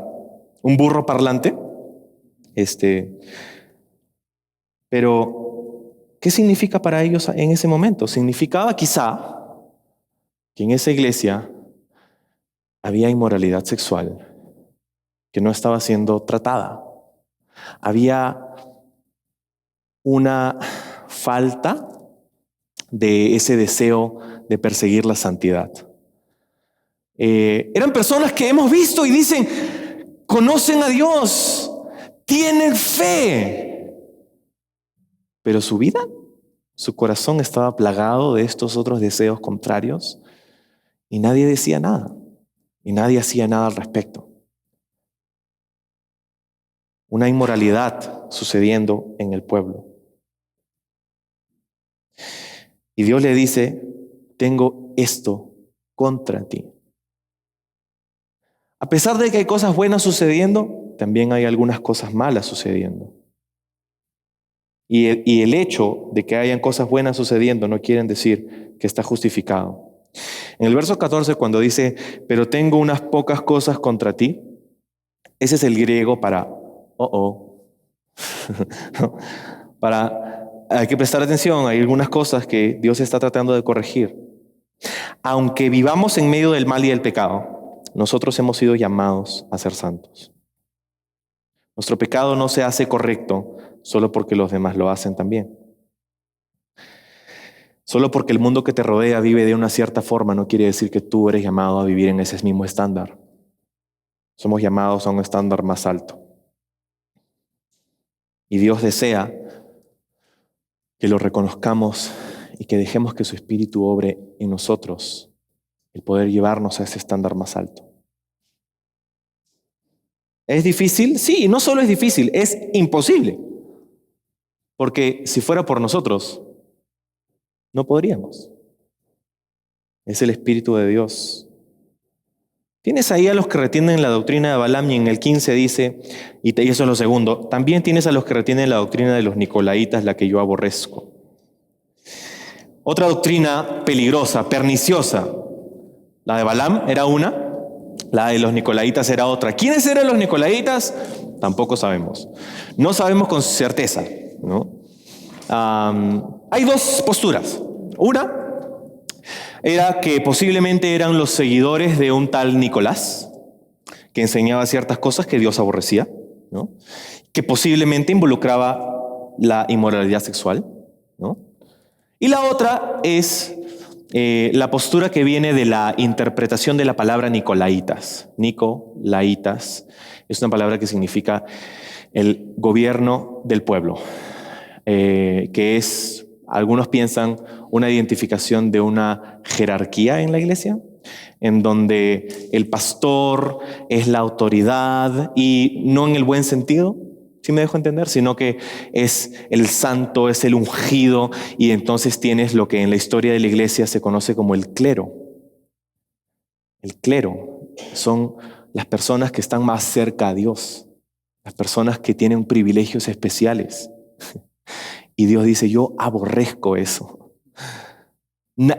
un burro parlante. Pero, ¿qué significa para ellos en ese momento? Significaba quizá que en esa iglesia había inmoralidad sexual que no estaba siendo tratada. Había una falta de ese deseo de perseguir la santidad. Eran personas que hemos visto y dicen, conocen a Dios, tienen fe, pero su vida, su corazón estaba plagado de estos otros deseos contrarios y nadie decía nada y nadie hacía nada al respecto. Una inmoralidad sucediendo en el pueblo. Y Dios le dice, tengo esto contra ti. A pesar de que hay cosas buenas sucediendo, también hay algunas cosas malas sucediendo. Y el hecho de que hayan cosas buenas sucediendo no quiere decir que está justificado. En el verso 14, cuando dice, pero tengo unas pocas cosas contra ti, ese es el griego para, Hay que prestar atención, hay algunas cosas que Dios está tratando de corregir. Aunque vivamos en medio del mal y del pecado, nosotros hemos sido llamados a ser santos. Nuestro pecado no se hace correcto solo porque los demás lo hacen también. Solo porque el mundo que te rodea vive de una cierta forma no quiere decir que tú eres llamado a vivir en ese mismo estándar. Somos llamados a un estándar más alto. Y Dios desea que lo reconozcamos y que dejemos que su Espíritu obre en nosotros, el poder llevarnos a ese estándar más alto. ¿Es difícil? Sí, no solo es difícil, es imposible. Porque si fuera por nosotros, no podríamos. Es el Espíritu de Dios. Tienes ahí a los que retienen la doctrina de Balaam y en el 15 dice, y eso es lo segundo, también tienes a los que retienen la doctrina de los Nicolaitas, la que yo aborrezco. Otra doctrina peligrosa, perniciosa. La de Balaam era una, la de los Nicolaitas era otra. ¿Quiénes eran los Nicolaitas? Tampoco sabemos. No sabemos con certeza, ¿no? Hay dos posturas. Una era que posiblemente eran los seguidores de un tal Nicolás, que enseñaba ciertas cosas que Dios aborrecía, ¿no? Que posiblemente involucraba la inmoralidad sexual, ¿no? Y la otra es la postura que viene de la interpretación de la palabra Nicolaitas. Nicolaitas es una palabra que significa el gobierno del pueblo, que es, algunos piensan, una identificación de una jerarquía en la iglesia, en donde el pastor es la autoridad y no en el buen sentido, si me dejo entender, sino que es el santo, es el ungido, y entonces tienes lo que en la historia de la iglesia se conoce como el clero. El clero son las personas que están más cerca a Dios, las personas que tienen privilegios especiales. Y Dios dice, yo aborrezco eso.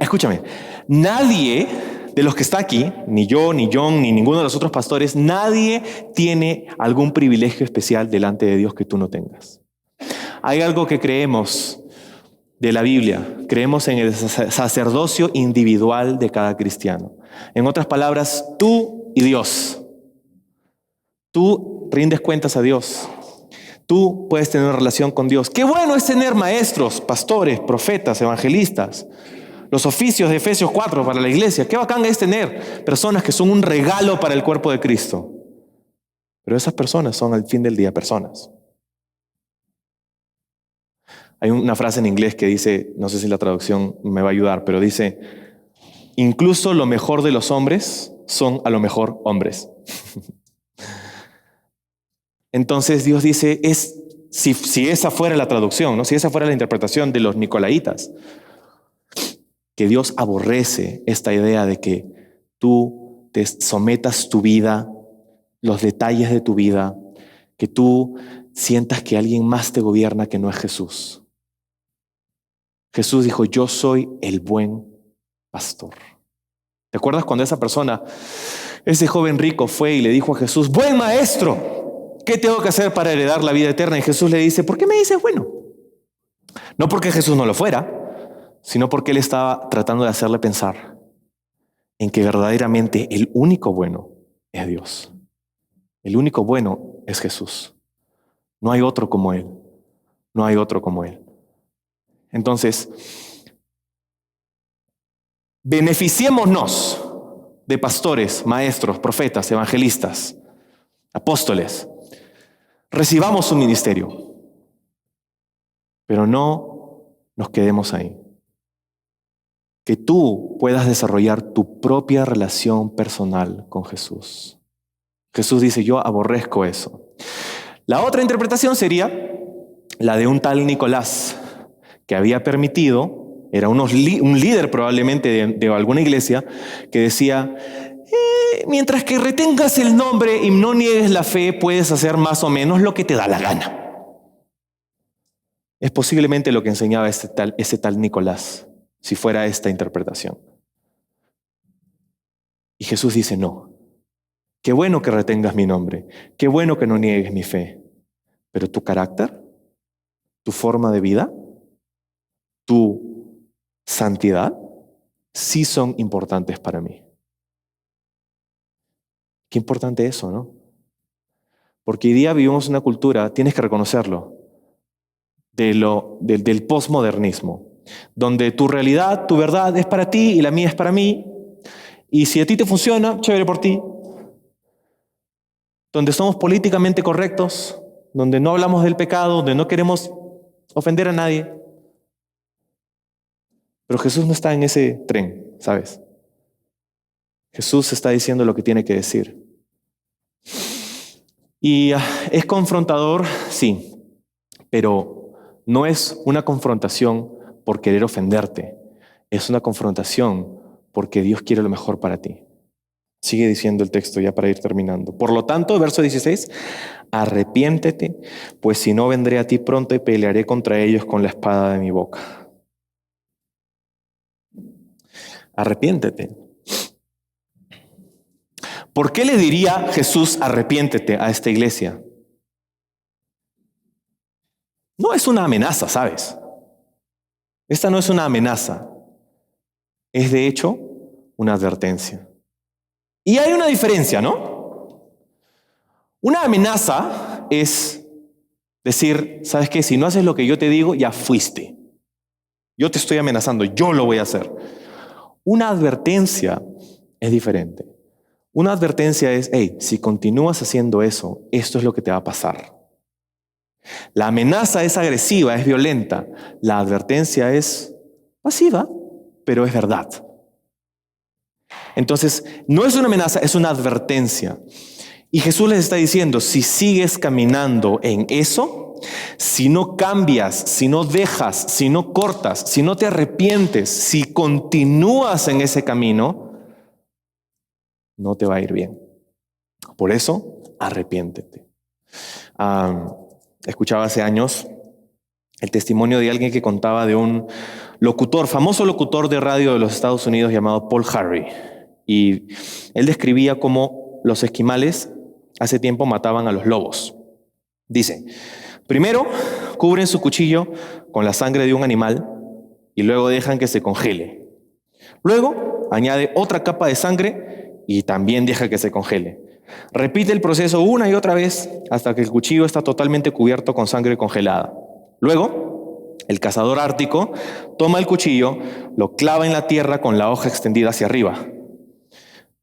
Escúchame, nadie de los que está aquí, ni yo, ni John, ni ninguno de los otros pastores, nadie tiene algún privilegio especial delante de Dios que tú no tengas. Hay algo que creemos de la Biblia, creemos en el sacerdocio individual de cada cristiano. En otras palabras, tú y Dios. Tú rindes cuentas a Dios. Tú puedes tener una relación con Dios. Qué bueno es tener maestros, pastores, profetas, evangelistas. Los oficios de Efesios 4 para la iglesia. Qué bacán es tener personas que son un regalo para el cuerpo de Cristo. Pero esas personas son al fin del día personas. Hay una frase en inglés que dice, no sé si la traducción me va a ayudar, pero dice, incluso lo mejor de los hombres son a lo mejor hombres. Entonces Dios dice, si esa fuera la traducción, ¿no? Si esa fuera la interpretación de los Nicolaitas, que Dios aborrece esta idea de que tú te sometas tu vida, los detalles de tu vida, que tú sientas que alguien más te gobierna que no es Jesús. Jesús dijo, yo soy el buen pastor. ¿Te acuerdas cuando ese joven rico fue y le dijo a Jesús, buen maestro, ¿qué tengo que hacer para heredar la vida eterna? Y Jesús le dice, ¿por qué me dices bueno? No porque Jesús no lo fuera, sino porque él estaba tratando de hacerle pensar en que verdaderamente el único bueno es Dios. El único bueno es Jesús. No hay otro como Él. No hay otro como Él. Entonces, beneficiémonos de pastores, maestros, profetas, evangelistas, apóstoles. Recibamos su ministerio. Pero no nos quedemos ahí. Que tú puedas desarrollar tu propia relación personal con Jesús. Jesús dice, yo aborrezco eso. La otra interpretación sería la de un tal Nicolás, que había permitido, era un líder probablemente de alguna iglesia, que decía, mientras que retengas el nombre y no niegues la fe, puedes hacer más o menos lo que te da la gana. Es posiblemente lo que enseñaba ese tal Nicolás, si fuera esta interpretación. Y Jesús dice, no. Qué bueno que retengas mi nombre. Qué bueno que no niegues mi fe. pero tu carácter, tu forma de vida, tu santidad, sí son importantes para mí. Qué importante eso, ¿no? Porque hoy día vivimos una cultura, tienes que reconocerlo, del posmodernismo, donde tu realidad, tu verdad es para ti y la mía es para mí, y si a ti te funciona, chévere por ti. Donde somos políticamente correctos, donde no hablamos del pecado, donde no queremos ofender a nadie. Pero Jesús no está en ese tren, ¿sabes? Jesús está diciendo lo que tiene que decir. Y es confrontador, sí, pero no es una confrontación por querer ofenderte. Es una confrontación porque Dios quiere lo mejor para ti. Sigue diciendo el texto ya para ir terminando. Por lo tanto, verso 16, arrepiéntete, pues si no vendré a ti pronto y pelearé contra ellos con la espada de mi boca. Arrepiéntete. ¿Por qué le diría Jesús arrepiéntete a esta iglesia? No es una amenaza, ¿sabes? Esta no es una amenaza. Es de hecho una advertencia. Y hay una diferencia, ¿no? Una amenaza es decir, ¿sabes qué? Si no haces lo que yo te digo, ya fuiste. Yo te estoy amenazando, yo lo voy a hacer. Una advertencia es diferente. Una advertencia es, hey, si continúas haciendo eso, esto es lo que te va a pasar. La amenaza es agresiva, es violenta. La advertencia es pasiva, pero es verdad. Entonces, no es una amenaza, es una advertencia. Y Jesús les está diciendo, si sigues caminando en eso, si no cambias, si no dejas, si no cortas, si no te arrepientes, si continúas en ese camino, no te va a ir bien. Por eso, arrepiéntete. Escuchaba hace años el testimonio de alguien que contaba de un locutor, famoso locutor de radio de los Estados Unidos llamado Paul Harvey. Y él describía cómo los esquimales hace tiempo mataban a los lobos. Dice, primero cubren su cuchillo con la sangre de un animal y luego dejan que se congele. Luego añade otra capa de sangre y también deja que se congele. Repite el proceso una y otra vez hasta que el cuchillo está totalmente cubierto con sangre congelada. Luego, el cazador ártico toma el cuchillo, lo clava en la tierra con la hoja extendida hacia arriba.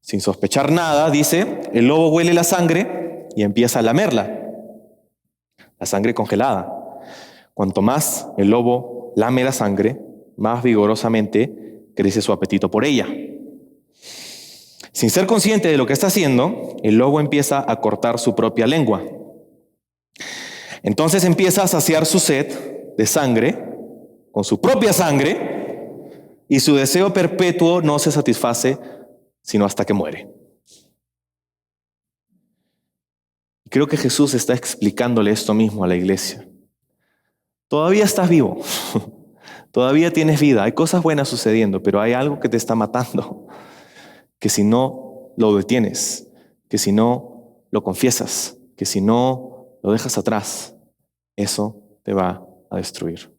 Sin sospechar nada, dice, el lobo huele la sangre y empieza a lamerla. La sangre congelada. Cuanto más el lobo lame la sangre, más vigorosamente crece su apetito por ella. Sin ser consciente de lo que está haciendo, el lobo empieza a cortar su propia lengua. Entonces empieza a saciar su sed de sangre con su propia sangre y su deseo perpetuo no se satisface sino hasta que muere. Creo que Jesús está explicándole esto mismo a la iglesia. Todavía estás vivo, todavía tienes vida, hay cosas buenas sucediendo, pero hay algo que te está matando, que si no lo detienes, que si no lo confiesas, que si no lo dejas atrás, eso te va a destruir.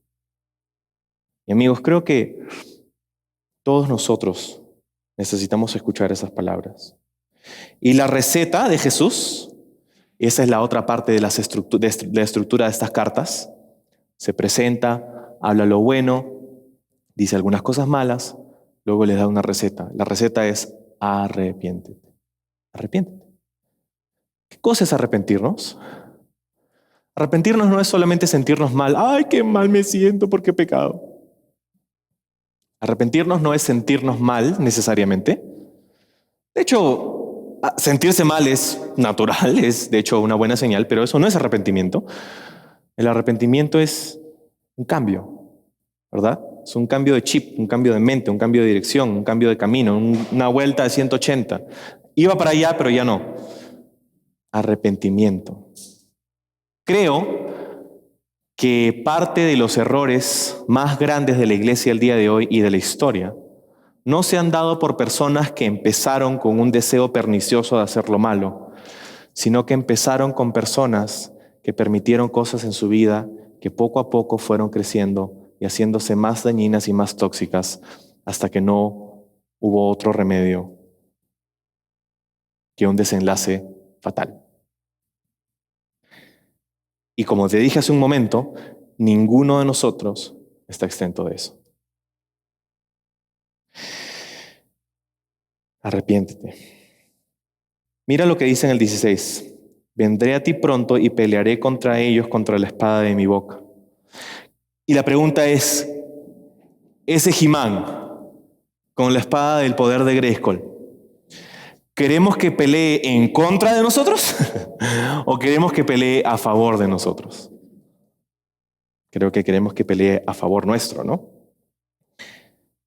Y amigos, creo que todos nosotros necesitamos escuchar esas palabras. Y la receta de Jesús, esa es la otra parte de la estructura de estas cartas. Se presenta, habla lo bueno, dice algunas cosas malas, luego les da una receta. La receta es arrepiéntete. Arrepiéntete. ¿Qué cosa es arrepentirnos? Arrepentirnos no es solamente sentirnos mal. ¡Ay, qué mal me siento porque he pecado! Arrepentirnos no es sentirnos mal necesariamente. De hecho, sentirse mal es natural, es de hecho una buena señal, pero eso no es arrepentimiento. El arrepentimiento es un cambio, ¿verdad? Es un cambio de chip, un cambio de mente, un cambio de dirección, un cambio de camino, una vuelta de 180. Iba para allá, pero ya no. Arrepentimiento. Creo que parte de los errores más grandes de la iglesia el día de hoy y de la historia no se han dado por personas que empezaron con un deseo pernicioso de hacer lo malo, sino que empezaron con personas que permitieron cosas en su vida que poco a poco fueron creciendo y haciéndose más dañinas y más tóxicas hasta que no hubo otro remedio que un desenlace fatal. Y como te dije hace un momento, ninguno de nosotros está exento de eso. Arrepiéntete. Mira lo que dice en el 16. Vendré a ti pronto y pelearé contra ellos contra la espada de mi boca. Y la pregunta es, ese He-Man con la espada del poder de Grayskull, ¿queremos que pelee en contra de nosotros o queremos que pelee a favor de nosotros? Creo que queremos que pelee a favor nuestro, ¿no?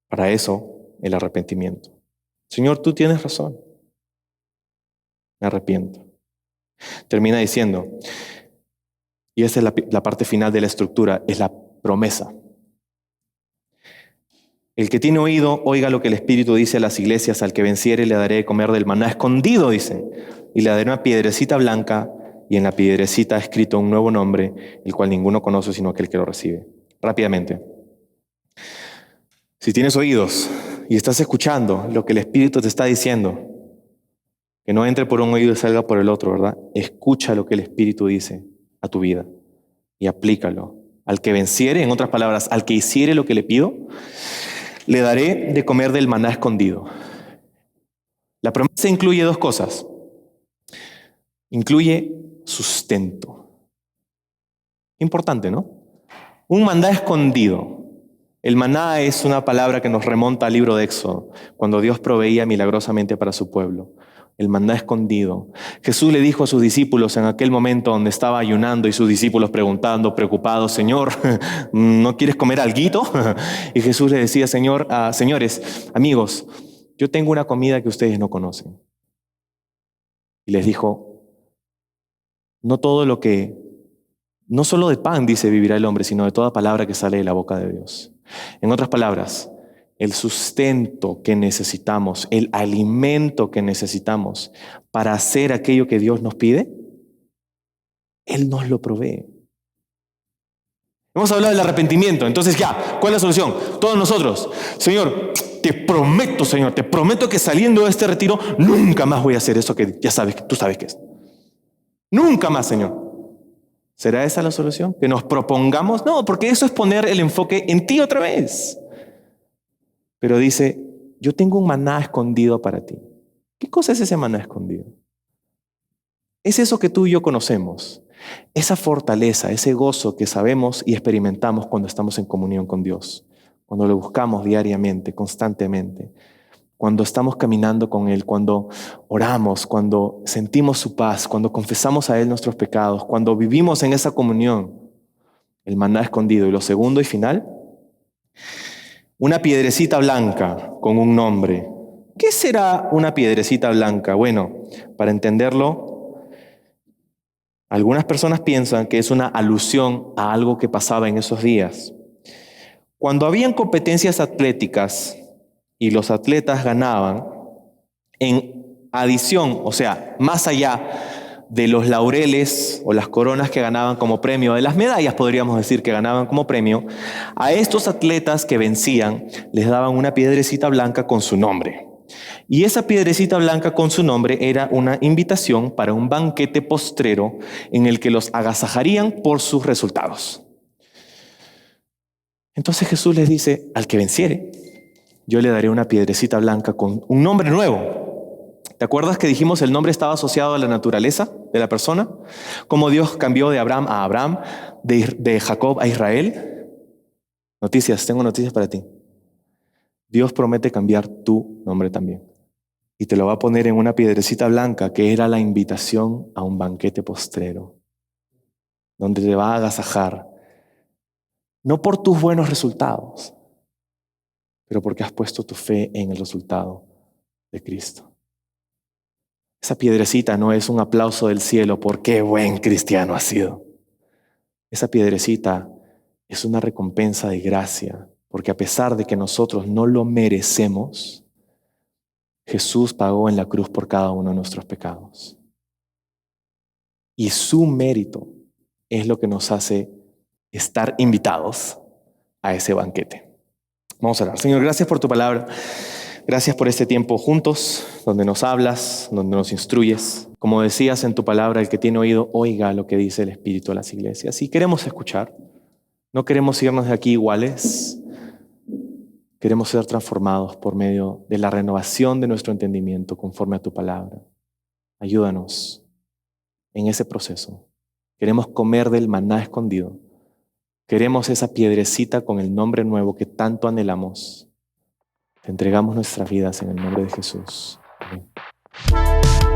Para eso, el arrepentimiento. Señor, tú tienes razón. Me arrepiento. Termina diciendo, y esa es la parte final de la estructura, es la promesa. El que tiene oído, oiga lo que el Espíritu dice a las iglesias: al que venciere le daré de comer del maná escondido, dice, y le daré una piedrecita blanca, y en la piedrecita ha escrito un nuevo nombre, el cual ninguno conoce sino aquel que lo recibe. Rápidamente. Si tienes oídos y estás escuchando lo que el Espíritu te está diciendo, que no entre por un oído y salga por el otro, ¿verdad? Escucha lo que el Espíritu dice a tu vida y aplícalo. Al que venciere, en otras palabras, al que hiciere lo que le pido, le daré de comer del maná escondido. La promesa incluye dos cosas. Incluye sustento. Importante, ¿no? Un maná escondido. El maná es una palabra que nos remonta al libro de Éxodo, cuando Dios proveía milagrosamente para su pueblo. El maná escondido. Jesús le dijo a sus discípulos en aquel momento donde estaba ayunando y sus discípulos preguntando, preocupados, Señor, ¿no quieres comer alguito? Y Jesús le decía, señores, amigos, yo tengo una comida que ustedes no conocen. Y les dijo, no solo de pan, dice, vivirá el hombre, sino de toda palabra que sale de la boca de Dios. En otras palabras, el sustento que necesitamos, el alimento que necesitamos para hacer aquello que Dios nos pide, Él nos lo provee. Hemos hablado del arrepentimiento, entonces ya, ¿cuál es la solución? Todos nosotros, Señor, te prometo que saliendo de este retiro nunca más voy a hacer eso que ya sabes, que tú sabes que es. Nunca más, Señor. ¿Será esa la solución? ¿Que nos propongamos? No, porque eso es poner el enfoque en ti otra vez. Pero dice, yo tengo un maná escondido para ti. ¿Qué cosa es ese maná escondido? Es eso que tú y yo conocemos. Esa fortaleza, ese gozo que sabemos y experimentamos cuando estamos en comunión con Dios. Cuando lo buscamos diariamente, constantemente. Cuando estamos caminando con Él, cuando oramos, cuando sentimos su paz, cuando confesamos a Él nuestros pecados, cuando vivimos en esa comunión. El maná escondido. Y lo segundo y final, una piedrecita blanca con un nombre. ¿Qué será una piedrecita blanca? Bueno, para entenderlo, algunas personas piensan que es una alusión a algo que pasaba en esos días. Cuando habían competencias atléticas y los atletas ganaban, en adición, o sea, más allá de los laureles o las coronas que ganaban como premio, de las medallas podríamos decir que ganaban como premio, a estos atletas que vencían les daban una piedrecita blanca con su nombre. Y esa piedrecita blanca con su nombre era una invitación para un banquete postrero en el que los agasajarían por sus resultados. Entonces Jesús les dice, al que venciere, yo le daré una piedrecita blanca con un nombre nuevo. ¿Te acuerdas que dijimos el nombre estaba asociado a la naturaleza de la persona? Cómo Dios cambió de Abraham a Abraham, de Jacob a Israel. Tengo noticias para ti. Dios promete cambiar tu nombre también. Y te lo va a poner en una piedrecita blanca que era la invitación a un banquete postrero, donde te va a agasajar, no por tus buenos resultados, pero porque has puesto tu fe en el resultado de Cristo. Esa piedrecita no es un aplauso del cielo por qué buen cristiano has sido. Esa piedrecita es una recompensa de gracia, porque a pesar de que nosotros no lo merecemos, Jesús pagó en la cruz por cada uno de nuestros pecados. Y su mérito es lo que nos hace estar invitados a ese banquete. Vamos a orar. Señor, gracias por tu palabra. Gracias por este tiempo juntos, donde nos hablas, donde nos instruyes. Como decías en tu palabra, el que tiene oído, oiga lo que dice el Espíritu a las iglesias. Y queremos escuchar. No queremos irnos de aquí iguales. Queremos ser transformados por medio de la renovación de nuestro entendimiento conforme a tu palabra. Ayúdanos en ese proceso. Queremos comer del maná escondido. Queremos esa piedrecita con el nombre nuevo que tanto anhelamos. Te entregamos nuestras vidas en el nombre de Jesús. Amén.